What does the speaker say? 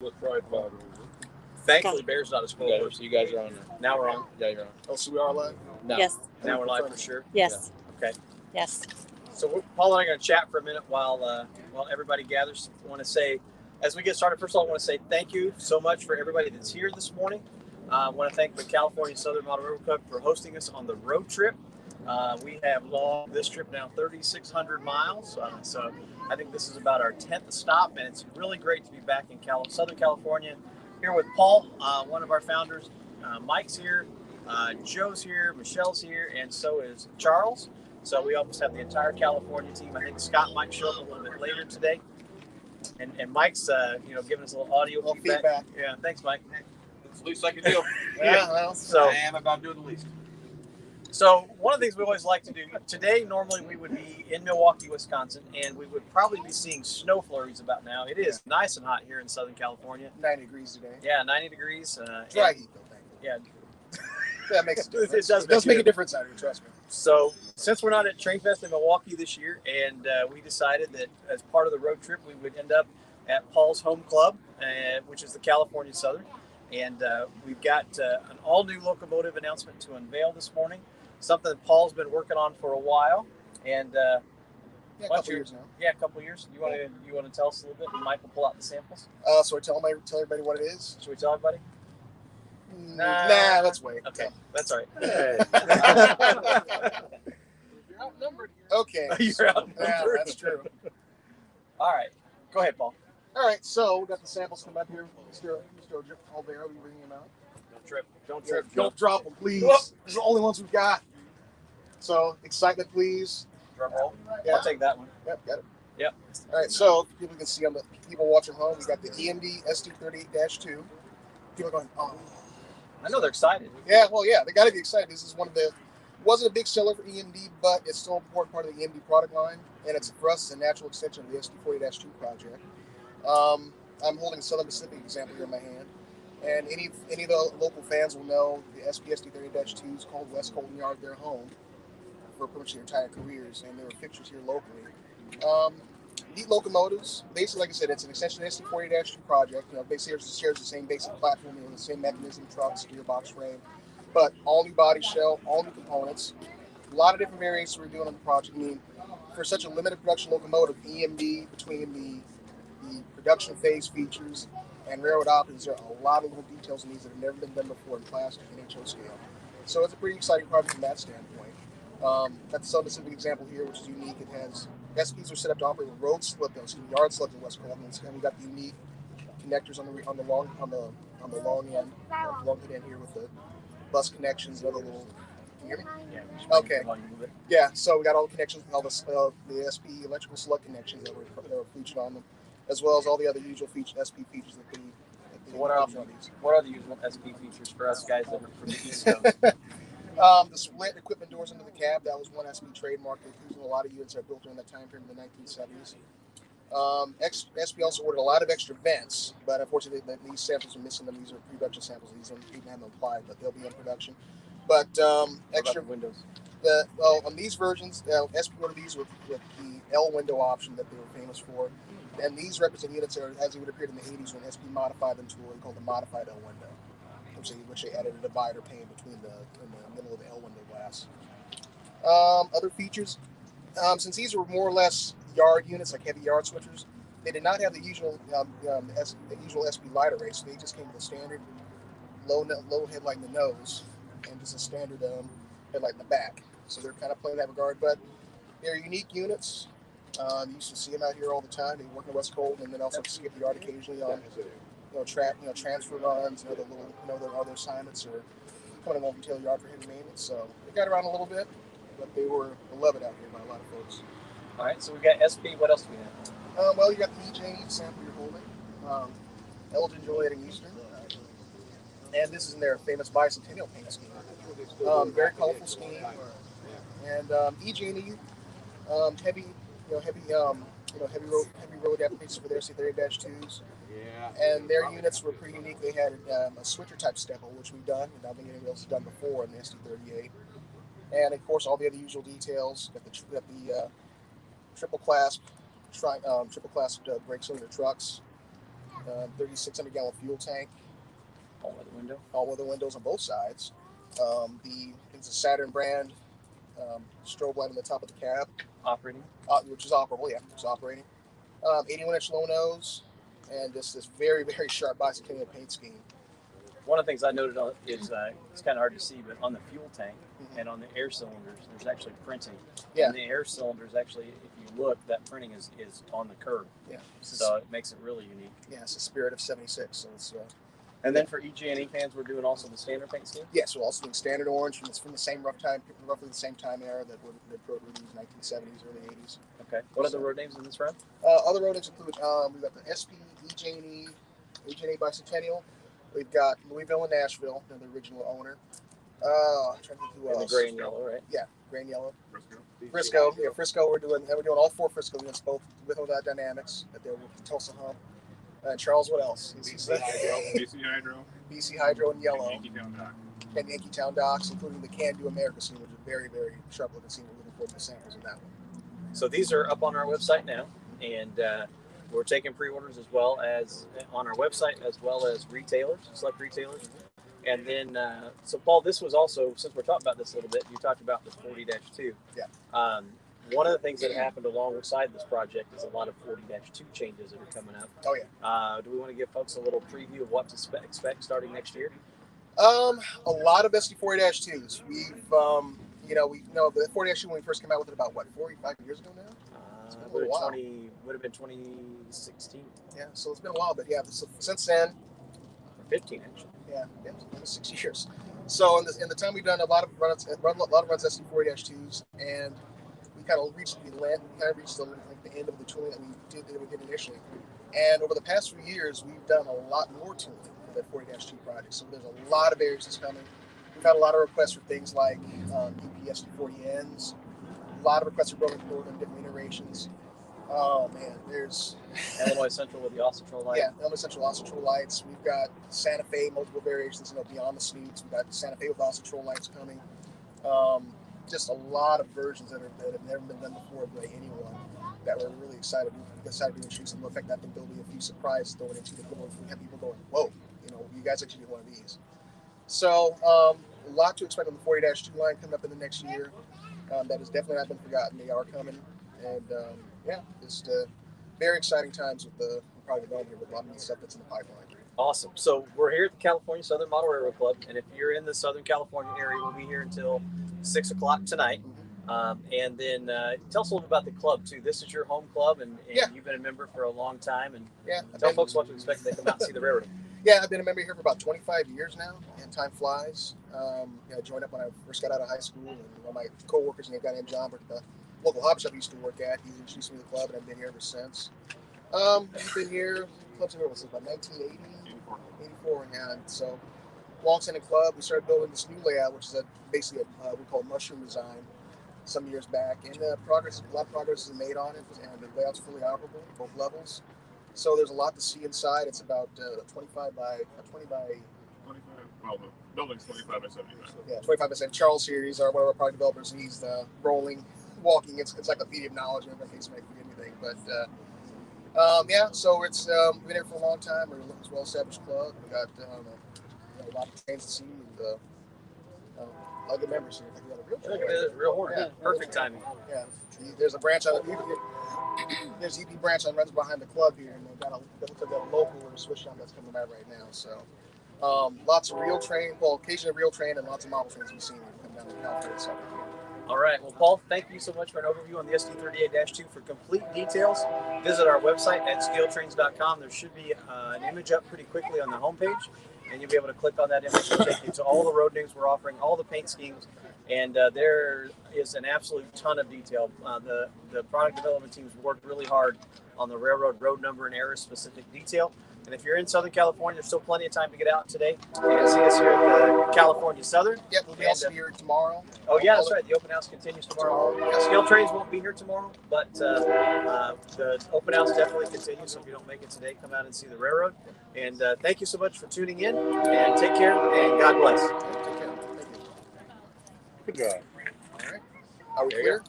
with Pride Fire. Thankfully, Bear's not a spoiler. You guys are on there. Now we're on. Yeah, you're on. Oh, so we are live? No. Yes. Now we're live for sure. Yes. Okay. Yes. So Paul and I are going to chat for a minute while everybody gathers. I want to say, as we get started, first of all, I want to say thank you so much for everybody that's here this morning. I want to thank the California Southern Model Railroad Club for hosting us on the road trip. We have logged this trip now 3,600 miles. So I think this is about our 10th stop, and it's really great to be back in Southern California here with Paul, one of our founders. Mike's here, Joe's here, Michelle's here, and so is Charles. So we almost have the entire California team. I think Scott might show up a little bit later today. And Mike's giving us a little audio feedback. Yeah, thanks, Mike. It's the least I can do. Yeah, well, So I am about doing the least. So one of the things we always like to do today, normally we would be in Milwaukee, Wisconsin, and we would probably be seeing snow flurries about now. It is nice and hot here in Southern California. 90 degrees today. Yeah, 90 degrees. Dry heat, though, thank you. Yeah. That makes a difference. It does make a difference out here, trust me. So since we're not at Train Fest in Milwaukee this year, and we decided that as part of the road trip, we would end up at Paul's home club, which is the California Southern. And we've got an all-new locomotive announcement to unveil this morning. Something that Paul's been working on for a while, and a couple years now. Yeah, a couple years. You want to tell us a little bit, and Mike will pull out the samples. So I tell everybody what it is. Should we tell everybody? Nah, let's wait. Okay, that's all right. You're outnumbered here. Okay. You're outnumbered. Yeah, that's true. All right, go ahead, Paul. All right, so we got the samples coming up here. Mr. Alvaro, you bringing them out? Don't trip. Don't drop them, please. Whoop. These are the only ones we've got. So, excitement, please. Drum roll. Yeah. I'll take that one. Yep, got it. Yep. All right, so people can see on the people watching home, we got the EMD SD38-2. People are going, oh. I know they're excited. Yeah, well, yeah, they got to be excited. This is one of the, wasn't a big seller for EMD, but it's still an important part of the EMD product line, and it's for us, it's a natural extension of the SD40-2 project. I'm holding a Southern Pacific example here in my hand, and any of the local fans will know the SD30-2 is called West Colton Yard their home for pretty much their entire careers, and there are fixtures here locally. Neat locomotives. Basically, like I said, it's an extension of the SD40-2 project. Basically it shares the same basic platform, the same mechanism, trucks, gearbox, frame, but all new body shell, all new components. A lot of different variations we're doing on the project. I mean, for such a limited production locomotive, EMD between the production phase features and railroad options, there are a lot of little details in these that have never been done before in plastic and HO scale. So it's a pretty exciting project from that standpoint. Got the Southern Pacific example here, which is unique. It has SPs are set up to operate with yard sleds in West Colton, and we got the unique connectors on the long end here with the bus connections and other little. Can you hear me? Yeah. Okay. Yeah. So we got all the connections, all the SP electrical slug connections that were featured on them, as well as all the other usual SP features that they. So what are the usual SP features for us guys that are from the East Coast? The split equipment doors into the cab, that was one SP trademark. They're using a lot of units that are built during that time period in the 1970s. SP also ordered a lot of extra vents, but unfortunately these samples are missing them. These are pre-production samples. These don't even have them applied, but they'll be in production. But extra windows. On these versions, SP ordered these with the L window option that they were famous for. And these represent units that are, as it would appear in the 80s when SP modified them to what we call the modified L window, which they added a divider pane between in the middle of the L window glass. Other features, since these were more or less yard units, like heavy yard switchers, they did not have the usual SP light array, so they just came with a standard low headlight in the nose and just a standard headlight in the back. So they're kind of playing in that regard, but they're unique units. You used to see them out here all the time. They work in West Colton, and then also skip the yard occasionally on transfer runs and other assignments, or coming along from tail yard for heavy maintenance. So they got around a little bit, but they were beloved out here by a lot of folks. All right, so we got SP. What else do we have? Well, you got the EJ sample you're holding, Elgin, Joliet, and Eastern, and this is in their famous bicentennial paint scheme. Very colorful scheme, and EJ&E, heavy road applications for their C30-2s. Yeah. And their units were pretty unique. They had a switcher type stepple, which we've done, and I don't think anyone else has done before in the SD38. And of course, all the other usual details. Got triple clasp, triple clasped brake cylinder trucks, 3,600-gallon fuel tank. All-weather window. All-weather windows on both sides. It's a Saturn brand strobe light on the top of the cab. Operating. Which is operable, yeah. It's operating. 81-inch low nose, and this very, very sharp bicentennial paint scheme. One of the things I noted is it's kind of hard to see, but on the fuel tank and on the air cylinders, there's actually printing. Yeah. And the air cylinders, actually, if you look, that printing is on the curve. Yeah. So it makes it really unique. Yeah, it's the spirit of 76. So it's. And then for EJ&E fans, we're doing also the standard paint scheme? Yes, we're also doing standard orange from the same roughly the same time era that road reviews 1970s, early 80s. Okay. What are the road names in this round? Other road names include we've got the SP, EJ&E Bicentennial. We've got Louisville and Nashville. They're the original owner. I'm trying to think who else. And the gray and yellow, right? Yeah, gray and yellow. Frisco. Yeah, Frisco. We're doing all 4 Frisco units, both with or without dynamics. That they're with Tulsa Hump. Charles, what else? BC Hydro. BC Hydro in yellow. Yankeetown Dock. And Yankeetown Docks, including the Can Do America scene, which is a very, very sharp looking scene. We're looking forward to the samples in that one. So these are up on our website now, and we're taking pre-orders as well as on our website, as well as retailers, select retailers. And then, so Paul, this was also, since we're talking about this a little bit, you talked about the 40-2. Yeah. One of the things that happened alongside this project is a lot of 40-2 changes that are coming up. Oh, yeah. Do we want to give folks a little preview of what to expect starting next year? A lot of SD40-2s. We know the 40-2 when we first came out with it about, 45 years ago now? It's been a little while. Would have been 2016. Yeah, so it's been a while, but yeah, since then. 15, actually. Yeah, almost 6 years. So in the time we've done a lot of runs SD40-2s, and we kind of reached the end of the tooling that we did initially. And over the past few years, we've done a lot more tooling for that 40-2 project. So there's a lot of variations coming. We've had a lot of requests for things like EPSD40Ns, a lot of requests for growing different iterations. Oh man, there's Illinois Central with the Oscitrol light. Yeah, Illinois Central Oscitrol lights. We've got Santa Fe, multiple variations, beyond the snoots. We've got Santa Fe with Oscitrol lights coming. Just a lot of versions that have never been done before by anyone that we're really excited to introduce. And in fact, I think there'll be a few surprises going into the door. We have people going, whoa, you guys actually did one of these. So a lot to expect on the 40-2 line coming up in the next year. That has definitely not been forgotten. They are coming. And just very exciting times with the product development here with a lot of new stuff that's in the pipeline. Awesome. So we're here at the California Southern Model Railroad Club, and if you're in the Southern California area, we'll be here until 6 o'clock tonight. And then tell us a little bit about the club too. This is your home club, and you've been a member for a long time. And tell folks what to expect when they come out and see the railroad. Yeah, I've been a member here for about 25 years now, and time flies. I joined up when I first got out of high school, and all my coworkers, and a guy named John, worked at the local hobby shop I used to work at. He introduced me to the club, and I've been here ever since. We've been here. The club's been here about 1980, 84, and so long-standing club. We started building this new layout, which is basically we call mushroom design, some years back, and a lot of progress has been made on it, and the layout's fully operable, both levels. So there's a lot to see inside. It's about 25 by 20 by. 25. Well, the building's 25 by 75. Yeah, 25 by 7. Charles here, he's one of our product developers, and he's the walking encyclopedia of knowledge. And everyone thinks make anything, but so it's we've been here for a long time. We're a well-established club. We got a lot of trains to see, and a lot of good members here. We got a real horn. Yeah, perfect timing. Yeah, there's a branch on there's EP branch that runs behind the club here, and they've got a local or a Swiss shop that's coming out right now. So lots of occasionally real train, and lots of model trains we've seen come down to California. So. All right. Well, Paul, thank you so much for an overview on the SD38-2. For complete details, visit our website at scaletrains.com. There should be an image up pretty quickly on the homepage, and you'll be able to click on that image and take you to all the road names we're offering, all the paint schemes, and there is an absolute ton of detail. The product development team's worked really hard on the railroad road number and era-specific detail. And if you're in Southern California, there's still plenty of time to get out today and see us here at the California Southern. Yep, we'll be also here tomorrow. Oh, yeah, that's right. The open house continues tomorrow. Scale Trains won't be here tomorrow, but the open house definitely continues. So if you don't make it today, come out and see the railroad. And thank you so much for tuning in. And take care, and God bless. Take care. Thank you. Good job. All right. Are we clear?